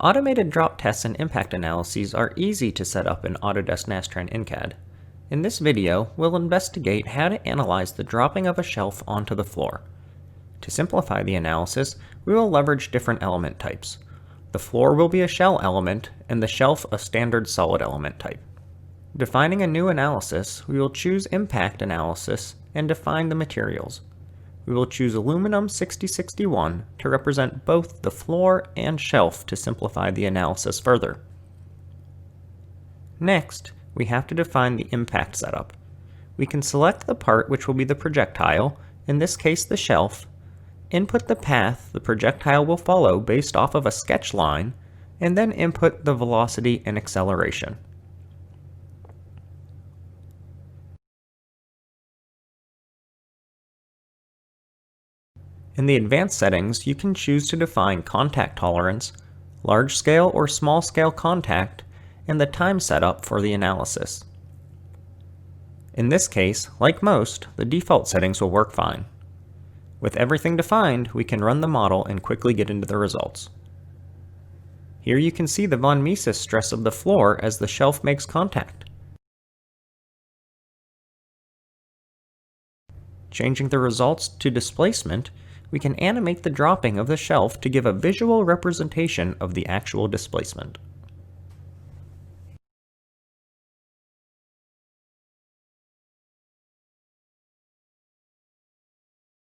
Automated drop tests and impact analyses are easy to set up in Autodesk Nastran NCAD. In this video, we'll investigate how to analyze the dropping of a shelf onto the floor. To simplify the analysis, we will leverage different element types. The floor will be a shell element, and the shelf a standard solid element type. Defining a new analysis, we will choose Impact Analysis and define the materials. We will choose aluminum 6061 to represent both the floor and shelf to simplify the analysis further. Next, we have to define the impact setup. We can select the part which will be the projectile, in this case the shelf, input the path the projectile will follow based off of a sketch line, and then input the velocity and acceleration. In the advanced settings, you can choose to define contact tolerance, large scale or small scale contact, and the time setup for the analysis. In this case, like most, the default settings will work fine. With everything defined, we can run the model and quickly get into the results. Here you can see the von Mises stress of the floor as the shelf makes contact. Changing the results to displacement, we can animate the dropping of the shelf to give a visual representation of the actual displacement.